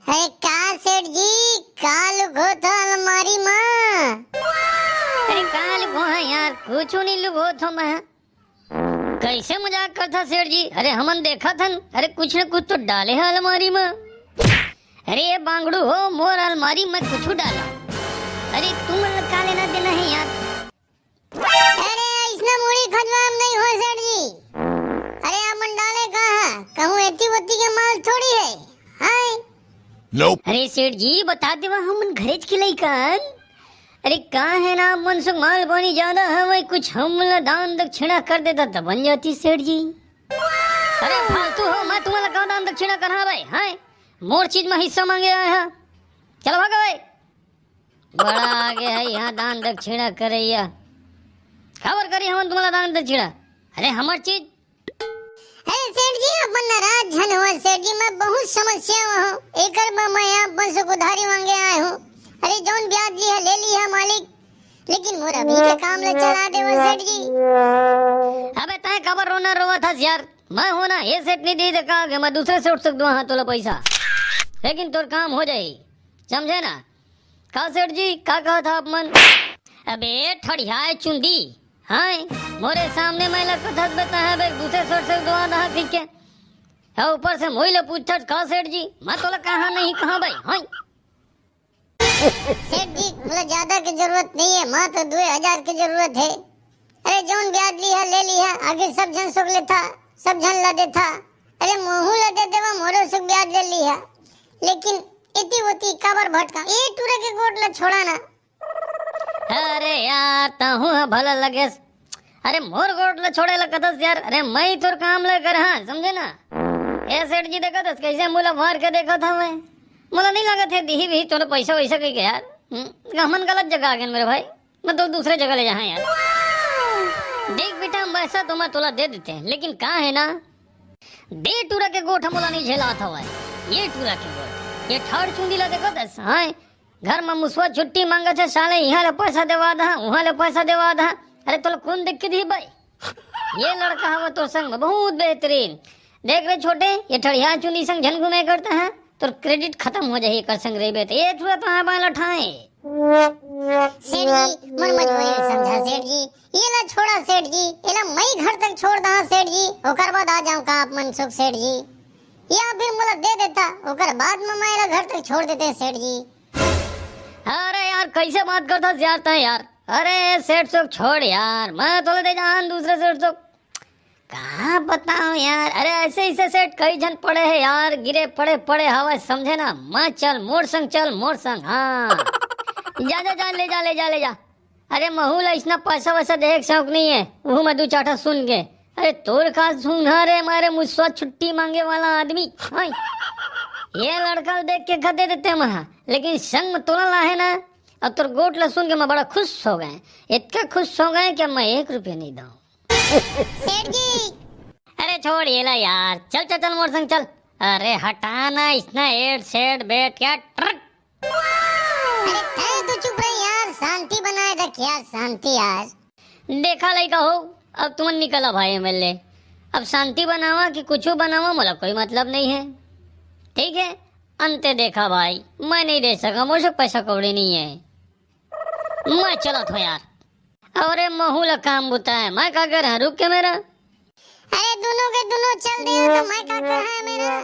अरे का सेठ जी काल लुगो था अलमारी में। अरे कहाँ लुगो है यार, कुछ नहीं लुगो थो मैं। कैसे मजाक करता सेठ जी? अरे हमन देखा था, अरे कुछ न कुछ तो डाले है अलमारी में। अरे ये बांगड़ू हो, मोर अलमारी में कुछ डाला। अरे तुम का लेना देना है यार? अरे इसने मूड़ी खजवाम नहीं हो सेठ जी। अरे अपन डाले कहाँ, कहूँ एती वती के माल थोड़ी है। हाय Nope. अरे सेठ जी बता देवा हमन घरेज के लइकन। अरे कहाँ है ना मन से माल पानी ज्यादा है, वही कुछ हमला दान दक्षिणा कर देता तब बन जाती सेठ जी। अरे फालतू हो, मैं तुम्हारा कहा दान दक्षिणा करा भाई? हाय मोर चीज में हिस्सा मांगे आए हैं, चलो भागो भाई। बड़ा आगे है यहाँ दान दक्षिणा करैया, खबर करी हम तुम्हारा दान दक्षिणा। अरे हमार चीज। अरे सेठ जी अपन नाराज झन हो सेठ जी, मैं बहुत समस्या में हूँ। एकर बा मैं अपन से उधारी मांगे आए हूँ। अरे जौन ब्याज ली है ले ली है मालिक, लेकिन मोर अभी के काम ले चला दे सेठ जी। अबे तय खबर रोना रोवा था यार, मैं हूं ना ये सेठ नहीं दे कहा कि मैं दूसरे से उठ सकता हूँ तोला पैसा, लेकिन तोर काम हो जाए, समझे ना? का सेठ जी का कहा था आप मन? अबे ठड़िया चुंदी, हाँ मोरे सामने मैं लगता बता है बे दूसरे सोट से दुआ दहा ठीक के, और ऊपर से मोइले पूछता का सेठ जी मैं तोला कहा नहीं कहा भाई? हाँ सेठ जी मतलब ज्यादा की जरूरत नहीं है, मात्र 2000 की जरूरत है। अरे जौन ब्याज ली है ले ली है, आगे सब जन सुख लेता, सब जन ला देता। अरे मोहू ला दे देवा मोरो सुख ब्याज ले ली है, लेकिन इतनी होती काबर भटका ये टूरे के गोट ला छोड़ा ना। अरे यार ताहू है भला लगे, अरे मोर गोट ला छोड़े लगा यार। अरे मैं तोर काम लेकर, हाँ समझे ना? ए सेठ जी देखा था कैसे मुला मार के देखा था मैं, मुला नहीं लगा थे दी भी तोने पैसा वैसा कही के यार। हमन गलत जगह आ गए मेरे भाई, मैं तो दूसरे जगह ले जाए यार। देख बेटा हम पैसा तो मैं तोला दे देते हैं, लेकिन कहाँ है ना दे टूरा के गोठ मुला नहीं झेला था भाई। ये टूरा के गोठ ये ठाड़ चुंदी ला देखो दस, हाँ घर में मुसवा छुट्टी मांगा छे साले, यहाँ ले पैसा देवा दा वहाँ ले पैसा देवा दा। अरे तोला कौन देख के दी भाई? ये लड़का हवा तो संग में बहुत बेहतरीन। देख रहे छोटे ये ठड़िया चुंदी संग झन घूमे करता है, तो क्रेडिट खत्म हो जाए कर संग रही तो ये थोड़ा तो हाँ बाल उठाए। सेठ जी मन मजबूरी समझा सेठ जी, ये ला छोड़ा सेठ जी, ये ला मैं घर तक छोड़ दा सेठ जी, ओकर बाद आ जाऊं का आप मनसुख सेठ जी, या फिर मुला दे देता ओकर बाद में मैं ला घर तक छोड़ देते सेठ जी। अरे यार कैसे बात करता यार ता यार? अरे सेठ सोक छोड़ यार, मैं तो दे जान दूसरे सेठ सोक कहाँ बताऊं यार। अरे ऐसे ऐसे सेठ कई जन पड़े हैं यार, गिरे पड़े पड़े हवा समझे ना। मैं चल मोर संग हाँ जा जा जा ले जा ले जा ले जा। अरे महूला इतना पैसा वैसा देख शौक नहीं है, वो मैं दो चाटा सुन के। अरे तोर का सुना रे मारे मुझसे छुट्टी मांगे वाला आदमी, हाँ ये लड़का देख के खदे देते महा, लेकिन संग में तोला ला है ना, और तोर गोट ला सुन के मैं बड़ा खुश हो गए, इतना खुश हो गए कि मैं 1 रुपया नहीं दूं। सेठ जी अरे छोड़ ये ला यार, चल चल चल मोर संग चल। अरे हटाना इतना एड सेड बैठ क्या ट्रक। अरे ठहर तो चुप रहे यार, शांति बनाए रख यार, शांति यार। देखा लइका हो, अब तुम निकला भाई मिले, अब शांति बनावा कि कुछ बनावा मोला कोई मतलब नहीं है, ठीक है? अंते देखा भाई मैं नहीं दे सका, मुझे पैसा कौड़ी नहीं है, मैं चला था यार। अरे महूला काम बुता है, मैं क्या कर रुक के मेरा। अरे दोनों के दोनों चल रहे हैं तो मैं क्या कर रहा है मेरा।